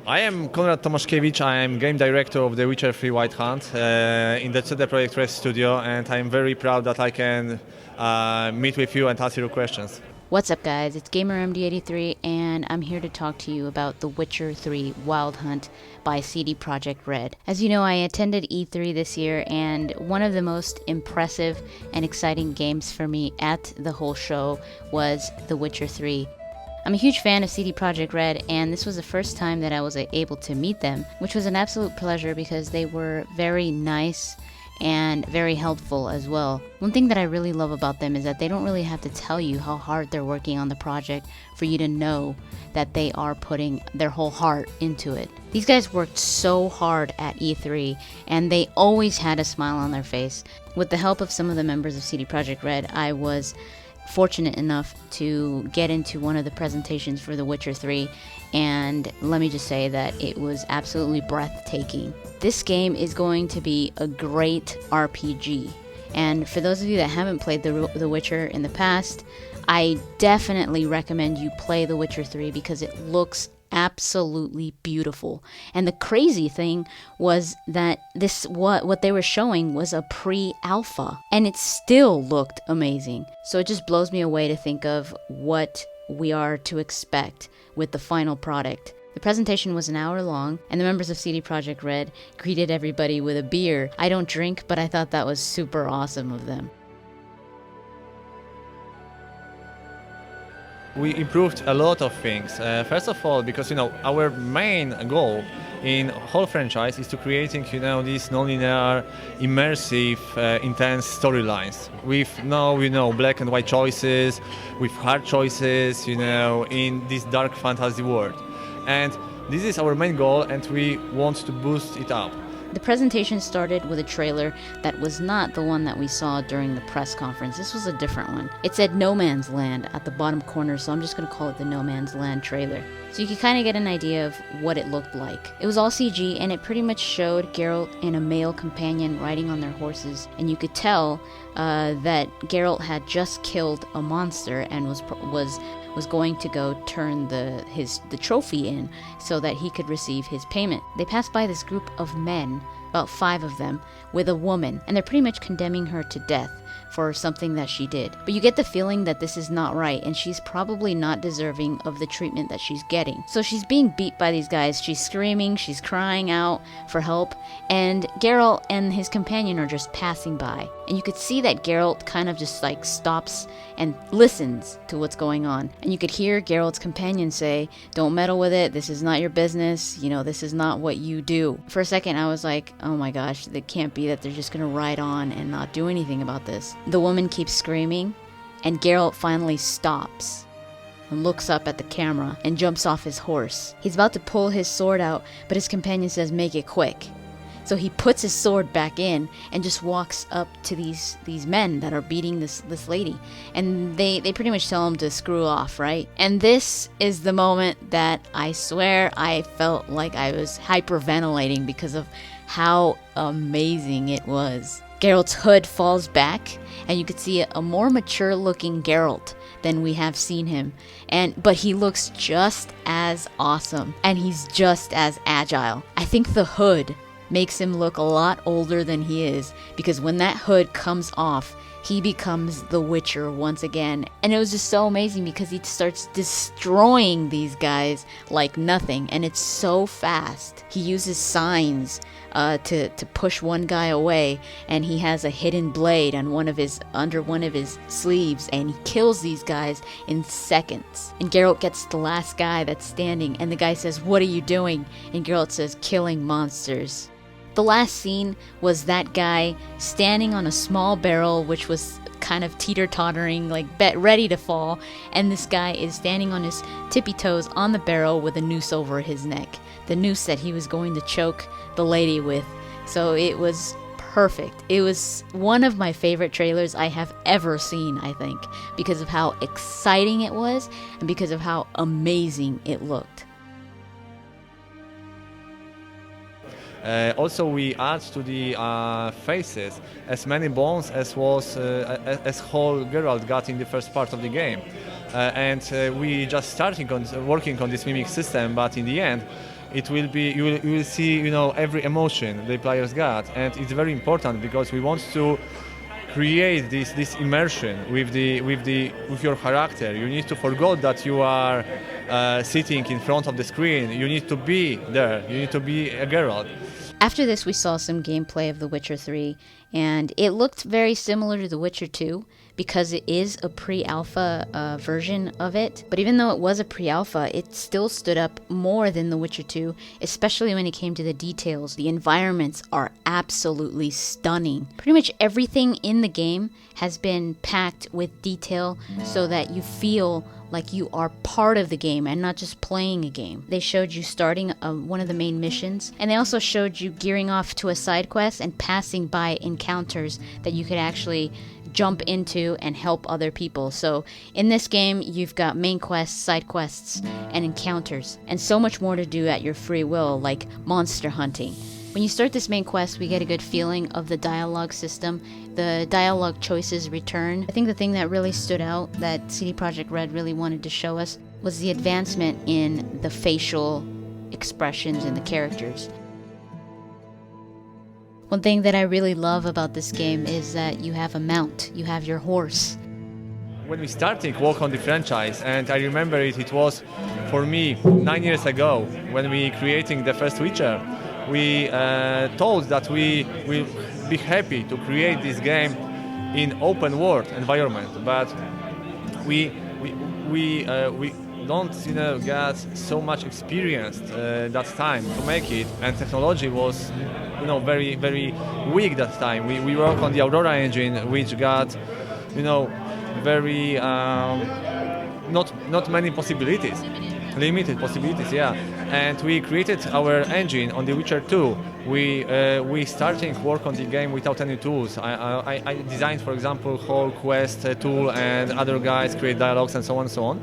I am Konrad Tomaszkiewicz. I am game director of The Witcher 3 Wild Hunt in the CD Projekt Red studio, and I'm very proud that I can meet with you and answer your questions. What's up, guys? It's GamerMD83, and I'm here to talk to you about The Witcher 3 Wild Hunt by CD Projekt Red. As you know, I attended E3 this year, and one of the most impressive and exciting games for me at the whole show was The Witcher 3. I'm a huge fan of CD Projekt Red, and this was the first time that I was able to meet them, which was an absolute pleasure because they were very nice and very helpful as well. One thing that I really love about them is that they don't really have to tell you how hard they're working on the project for you to know that they are putting their whole heart into it. These guys worked so hard at E3, and they always had a smile on their face. With the help of some of the members of CD Projekt Red, I was fortunate enough to get into one of the presentations for The Witcher 3, and let me just say that it was absolutely breathtaking. This game is going to be a great RPG, and for those of you that haven't played The Witcher in the past, I definitely recommend you play The Witcher 3 because it looks absolutely beautiful. And the crazy thing was that what they were showing was a pre-alpha, and it still looked amazing. So it just blows me away to think of what we are to expect with the final product. The presentation was an hour long, and the members of CD Projekt Red greeted everybody with a beer. I don't drink, but I thought that was super awesome of them. We improved a lot of things. First of all, because our main goal in whole franchise is to creating these non-linear, immersive, intense storylines with black and white choices, with hard choices, in this dark fantasy world. And this is our main goal, and we want to boost it up. The presentation started with a trailer that was not the one that we saw during the press conference. This was a different one. It said No Man's Land at the bottom corner, so I'm just going to call it the No Man's Land trailer. So you could kind of get an idea of what it looked like. It was all CG, and it pretty much showed Geralt and a male companion riding on their horses, and you could tell that Geralt had just killed a monster and was going to go turn the trophy in so that he could receive his payment. They passed by this group of men, about 5 of them, with a woman, and they're pretty much condemning her to death for something that she did. But you get the feeling that this is not right, and she's probably not deserving of the treatment that she's getting. So she's being beat by these guys. She's screaming, she's crying out for help, and Geralt and his companion are just passing by. And you could see that Geralt kind of just stops and listens to what's going on. And you could hear Geralt's companion say, "Don't meddle with it, this is not your business, this is not what you do." For a second I was like, oh my gosh, it can't be that they're just gonna ride on and not do anything about this. The woman keeps screaming, and Geralt finally stops and looks up at the camera and jumps off his horse. He's about to pull his sword out, but his companion says, "Make it quick." So he puts his sword back in and just walks up to these men that are beating this lady. And they pretty much tell him to screw off, right? And this is the moment that I swear I felt like I was hyperventilating because of how amazing it was. Geralt's hood falls back, and you could see a more mature looking Geralt than we have seen him. But he looks just as awesome, and he's just as agile. I think the hood makes him look a lot older than he is, because when that hood comes off, he becomes the Witcher once again. And it was just so amazing because he starts destroying these guys like nothing, and it's so fast. He uses signs to push one guy away, and he has a hidden blade on under one of his sleeves, and he kills these guys in seconds. And Geralt gets the last guy that's standing, and the guy says, "What are you doing?" And Geralt says, "Killing monsters." The last scene was that guy standing on a small barrel, which was kind of teeter-tottering, ready to fall, and this guy is standing on his tippy toes on the barrel with a noose over his neck. The noose that he was going to choke the lady with. So it was perfect. It was one of my favorite trailers I have ever seen, I think, because of how exciting it was and because of how amazing it looked. Also, we add to the faces as many bones as whole Geralt got in the first part of the game, and we just starting on working on this mimic system. But in the end, it will be you will see every emotion the players got, and it's very important because we want to create this immersion with your character. You need to forget that you are sitting in front of the screen. You need to be there. You need to be a Geralt. After this, we saw some gameplay of The Witcher 3, and it looked very similar to The Witcher 2 because it is a pre-alpha version of it. But even though it was a pre-alpha, it still stood up more than The Witcher 2, especially when it came to the details. The environments are absolutely stunning. Pretty much everything in the game has been packed with detail so that you feel like you are part of the game and not just playing a game. They showed you starting one of the main missions, and they also showed you gearing off to a side quest and passing by encounters that you could actually jump into and help other people. So in this game, you've got main quests, side quests, and encounters, and so much more to do at your free will, like monster hunting. When you start this main quest, we get a good feeling of the dialogue system. The dialogue choices return. I think the thing that really stood out that CD Projekt Red really wanted to show us was the advancement in the facial expressions in the characters. One thing that I really love about this game is that you have a mount, you have your horse. When we started work on the franchise, and I remember it was for me 9 years ago when we creating the first Witcher, we thought that we will be happy to create this game in open world environment, but we don't get so much experience that time to make it, and technology was very very weak that time. We work on the Aurora engine, which got very not many possibilities. Limited possibilities, yeah. And we created our engine on The Witcher 2. We starting work on the game without any tools. I designed, for example, whole quest tool, and other guys create dialogues and so on and so on.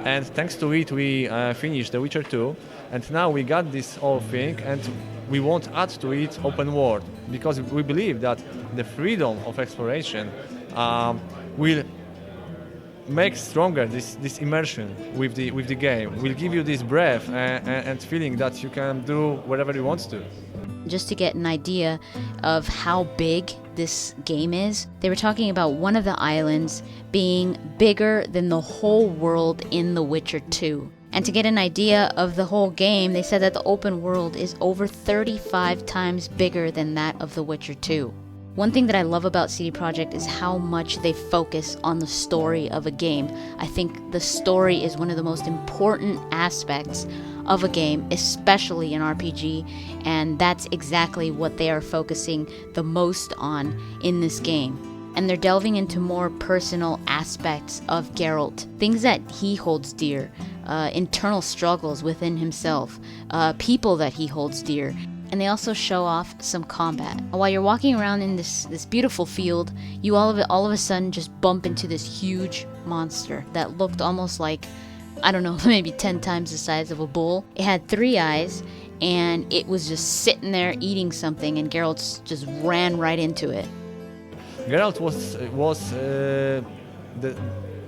And thanks to it, we finished The Witcher 2. And now we got this whole thing, and we want to add to it open world because we believe that the freedom of exploration will make stronger this immersion with the game. Will give you this breath and feeling that you can do whatever you want to. Just to get an idea of how big this game is, they were talking about one of the islands being bigger than the whole world in The Witcher 2. And to get an idea of the whole game, they said that the open world is over 35 times bigger than that of The Witcher 2. One thing that I love about CD Projekt is how much they focus on the story of a game. I think the story is one of the most important aspects of a game, especially an RPG, and that's exactly what they are focusing the most on in this game. And they're delving into more personal aspects of Geralt, things that he holds dear, internal struggles within himself, people that he holds dear. And they also show off some combat. While you're walking around in this beautiful field, you all of a sudden just bump into this huge monster that looked almost like, I don't know, maybe 10 times the size of a bull. It had 3 eyes, and it was just sitting there eating something, and Geralt just ran right into it. Geralt was the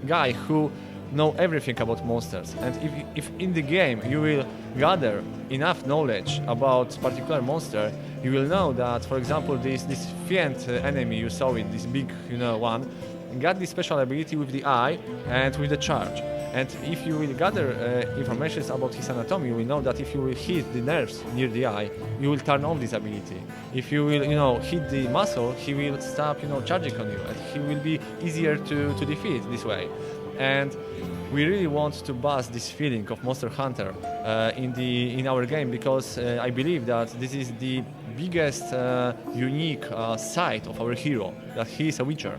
guy who know everything about monsters, and if in the game you will gather enough knowledge about particular monster, you will know that, for example, this fiend enemy you saw it, this big one, got this special ability with the eye and with the charge. And if you will gather information about his anatomy, you will know that if you will hit the nerves near the eye, you will turn off this ability. If you will hit the muscle, he will stop charging on you, and he will be easier to defeat this way. And we really want to boost this feeling of Monster Hunter in our game, because I believe that this is the biggest unique side of our hero, that he is a Witcher.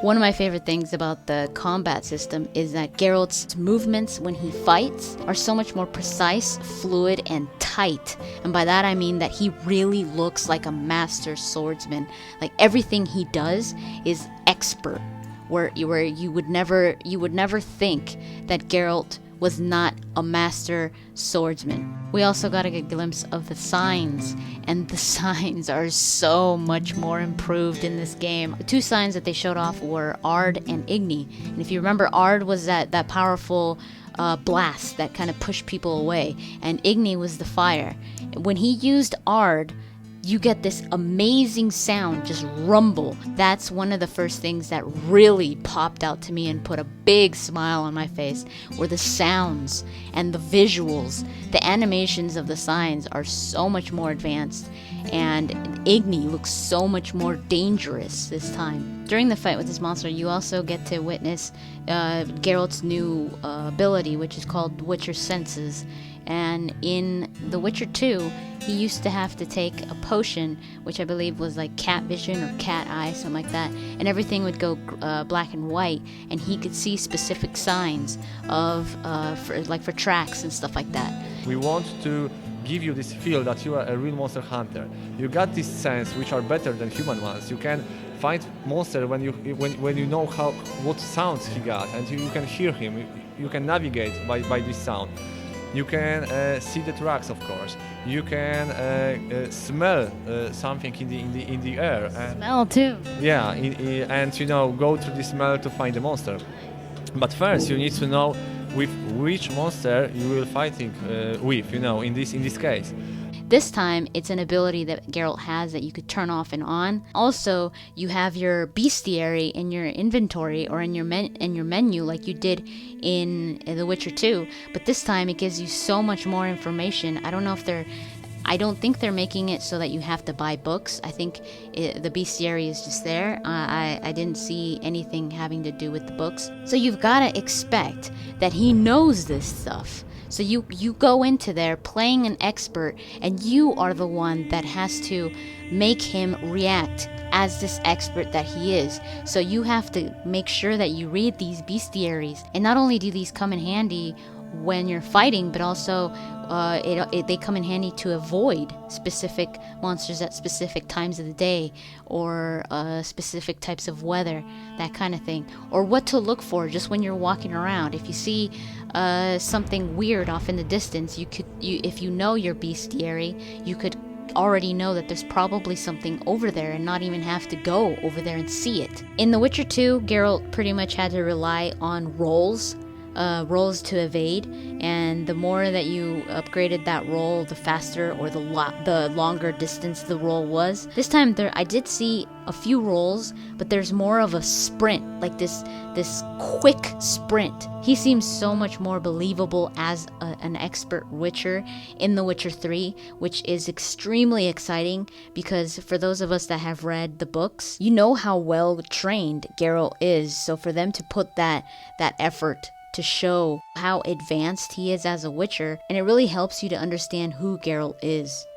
One of my favorite things about the combat system is that Geralt's movements when he fights are so much more precise, fluid, and tight. And by that I mean that he really looks like a master swordsman. Like everything he does is expert. Where you would never think that Geralt was not a master swordsman. We also got a good glimpse of the signs, and the signs are so much more improved in this game. The 2 signs that they showed off were Aard and Igni. And if you remember, Aard was that powerful blasts that kind of push people away, and Igni was the fire. When he used Ard, you get this amazing sound, just rumble. That's one of the first things that really popped out to me and put a big smile on my face, were the sounds and the visuals. The animations of the signs are so much more advanced, and Igni looks so much more dangerous this time. During the fight with this monster, you also get to witness Geralt's new ability, which is called Witcher Senses. And in The Witcher 2, he used to have to take a potion, which I believe was like cat vision or cat eye, something like that, and everything would go black and white, and he could see specific signs of, for tracks and stuff like that. We want to give you this feel that you are a real monster hunter. You got this sense which are better than human ones. You can find monster when you know what sounds he got, and you can hear him. You can navigate by this sound. You can see the tracks, of course. You can smell something in the air. And Smell too. yeah, and go through the smell to find the monster. But first, you need to know with which monster you will fighting with. In this case. This time, it's an ability that Geralt has that you could turn off and on. Also, you have your bestiary in your inventory or in your menu like you did in The Witcher 2. But this time, it gives you so much more information. I don't think they're making it so that you have to buy books. I think the bestiary is just there. I didn't see anything having to do with the books. So you've got to expect that he knows this stuff. So you go into there playing an expert, and you are the one that has to make him react as this expert that he is. So you have to make sure that you read these bestiaries. And not only do these come in handy when you're fighting, but also they come in handy to avoid specific monsters at specific times of the day, or specific types of weather, that kind of thing, or what to look for just when you're walking around. If you see something weird off in the distance, if you know your bestiary, you could already know that there's probably something over there and not even have to go over there and see it. In The Witcher 2, Geralt pretty much had to rely on rolls to evade, and the more that you upgraded that roll, the faster or the longer distance the roll was. This time I did see a few rolls, but there's more of a sprint, like this quick sprint. He seems so much more believable as an expert witcher in The Witcher 3, which is extremely exciting, because for those of us that have read the books, you know how well trained Geralt is. So for them to put that effort to show how advanced he is as a witcher, and it really helps you to understand who Geralt is.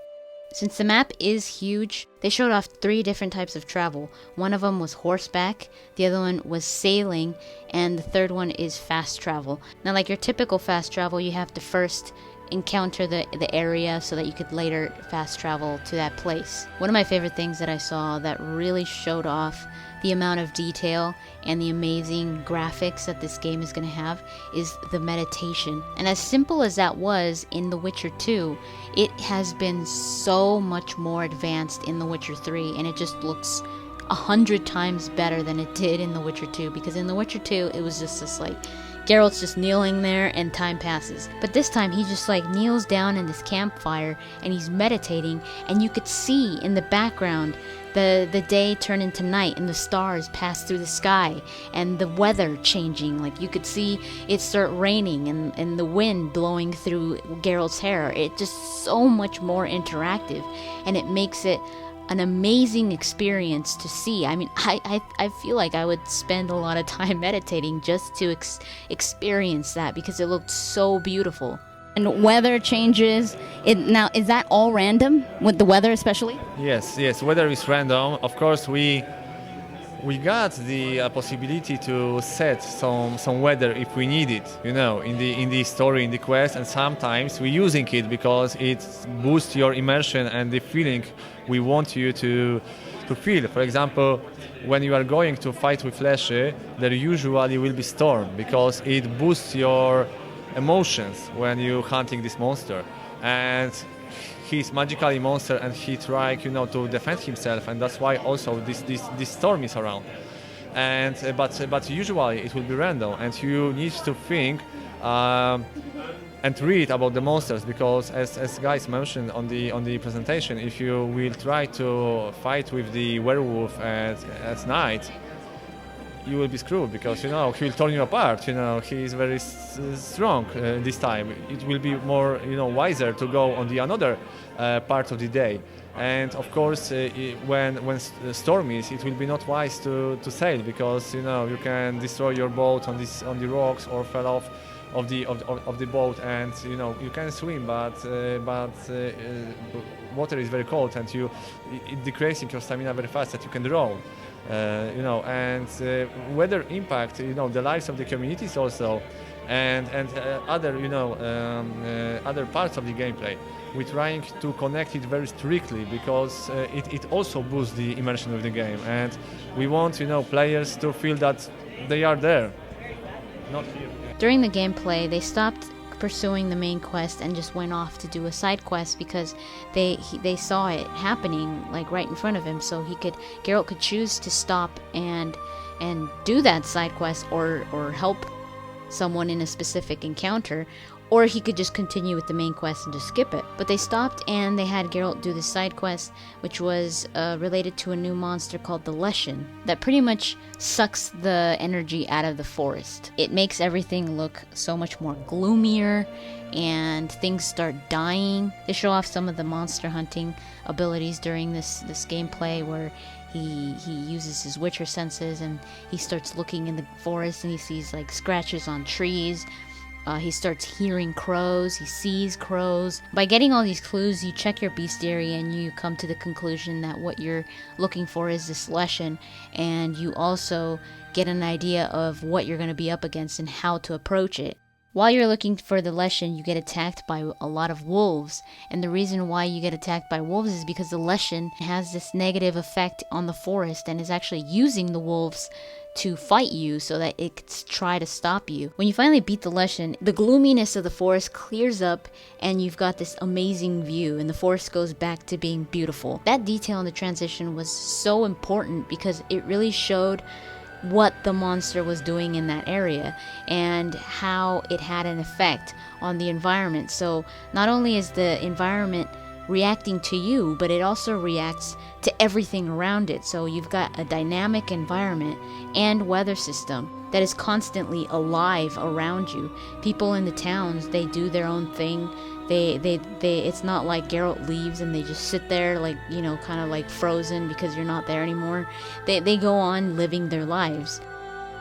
Since the map is huge, they showed off 3 different types of travel. One of them was horseback, the other one was sailing, and the third one is fast travel. Now, like your typical fast travel, you have to first encounter the area so that you could later fast travel to that place. One of my favorite things that I saw that really showed off the amount of detail and the amazing graphics that this game is going to have is the meditation. And as simple as that was in The Witcher 2, it has been so much more advanced in The Witcher 3, and it just looks 100 times better than it did in The Witcher 2, because in The Witcher 2 it was just this like Geralt's just kneeling there and time passes. But this time he just like kneels down in this campfire and he's meditating, and you could see in the background the day turn into night and the stars pass through the sky and the weather changing. Like you could see it start raining and the wind blowing through Geralt's hair. It's just so much more interactive, and it makes it an amazing experience to see. I mean, I feel like I would spend a lot of time meditating just to experience that, because it looked so beautiful. And weather changes. Now, is that all random with the weather, especially? Yes, weather is random. Of course, we got the possibility to set some weather if we need it, in the story, in the quest, and sometimes we're using it because it boosts your immersion and the feeling we want you to feel. For example, when you are going to fight with Leshy, there usually will be storm because it boosts your emotions when you're hunting this monster, and he's magically monster and he tries to defend himself, and that's why also this storm is around. And but usually it will be random, and you need to think and read about the monsters, because as guys mentioned on the presentation, if you will try to fight with the werewolf at night, you will be screwed, because he will turn you apart. He is very strong this time. It will be more wiser to go on the another part of the day. And of course, when storm is, it will be not wise to sail, because you can destroy your boat on the rocks, or fall off of the boat, and you can swim, but water is very cold, and it decreasing your stamina very fast, that you can drown. And weather impact the lives of the communities also, and other other parts of the gameplay. We're trying to connect it very strictly, because it also boosts the immersion of the game, and we want players to feel that they are there, not here. During the gameplay, they stopped pursuing the main quest and just went off to do a side quest, because they saw it happening like right in front of him. So Geralt could choose to stop and do that side quest, or help someone in a specific encounter, or he could just continue with the main quest and just skip it. But they stopped and they had Geralt do the side quest, which was related to a new monster called the Leshen, that pretty much sucks the energy out of the forest. It makes everything look so much more gloomier, and things start dying. They show off some of the monster hunting abilities during this gameplay, where he uses his Witcher senses, and he starts looking in the forest and he sees like scratches on trees. He starts hearing crows, he sees crows. By getting all these clues, you check your bestiary and you come to the conclusion that what you're looking for is this Leshen, and you also get an idea of what you're going to be up against and how to approach it. While you're looking for the Leshen, you get attacked by a lot of wolves, and the reason why you get attacked by wolves is because the Leshen has this negative effect on the forest and is actually using the wolves to fight you so that it could try to stop you. When you finally beat the Leshen, the gloominess of the forest clears up and you've got this amazing view, and the forest goes back to being beautiful. That detail in the transition was so important because it really showed what the monster was doing in that area and how it had an effect on the environment. So not only is the environment reacting to you, but it also reacts to everything around it. So you've got a dynamic environment and weather system that is constantly alive around you. People in the towns, they do their own thing. They it's not like Geralt leaves and they just sit there like, kind of like frozen because you're not there anymore. They go on living their lives.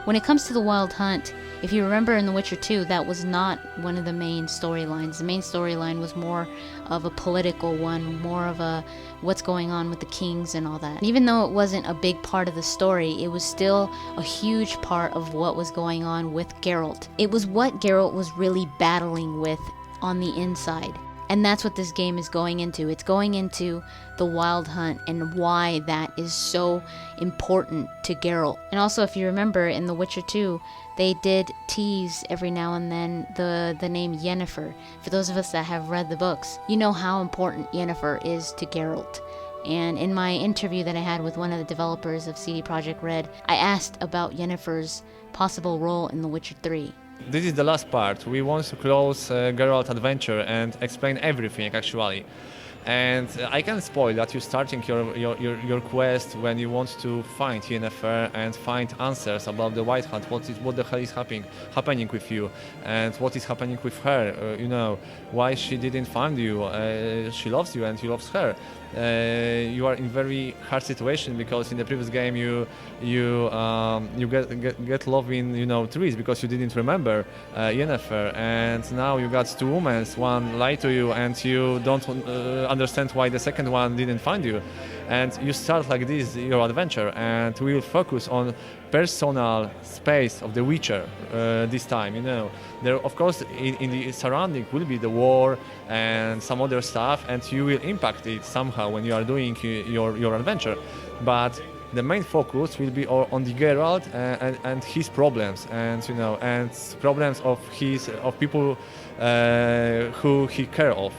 When it comes to the Wild Hunt, if you remember in The Witcher 2, that was not one of the main storylines. The main storyline was more of a political one, more of a what's going on with the kings and all that. And even though it wasn't a big part of the story, it was still a huge part of what was going on with Geralt. It was what Geralt was really battling with on the inside. And that's what this game is going into. It's going into the Wild Hunt and why that is so important to Geralt. And also, if you remember, in The Witcher 2, they did tease every now and then the name Yennefer. For those of us that have read the books, you know how important Yennefer is to Geralt. And in my interview that I had with one of the developers of CD Projekt Red, I asked about Yennefer's possible role in The Witcher 3. This is the last part. We want to close Geralt adventure and explain everything actually. And I can spoil that you're starting your quest when you want to find Yennefer and find answers about the White Hunt. What the hell is happening with you, and what is happening with her? Why she didn't find you? She loves you and you loves her. You are in very hard situation because in the previous game you get love in trees because you didn't remember Yennefer, and now you got two women, one lied to you and you don't understand why the second one didn't find you, and you start like this your adventure, and we will focus on personal space of the Witcher this time. There of course in the surrounding will be the war and some other stuff, and you will impact it somehow when you are doing your adventure, but the main focus will be on the Geralt and his problems, and and problems of people who he care of.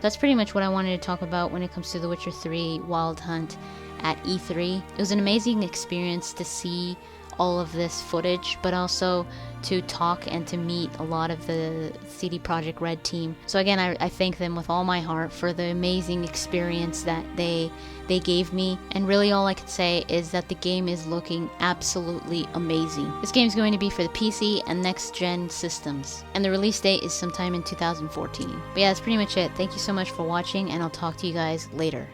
That's pretty much what I wanted to talk about when it comes to The Witcher 3 Wild Hunt at E3. It was an amazing experience to see all of this footage, but also to talk and to meet a lot of the CD Projekt Red team. So again, I thank them with all my heart for the amazing experience that they gave me, and really all I can say is that the game is looking absolutely amazing. This game is going to be for the PC and next gen systems, and the release date is sometime in 2014. But yeah, that's pretty much it. Thank you so much for watching, and I'll talk to you guys later.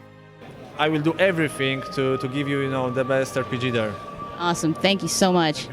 I will do everything to give you, the best RPG there. Awesome, thank you so much.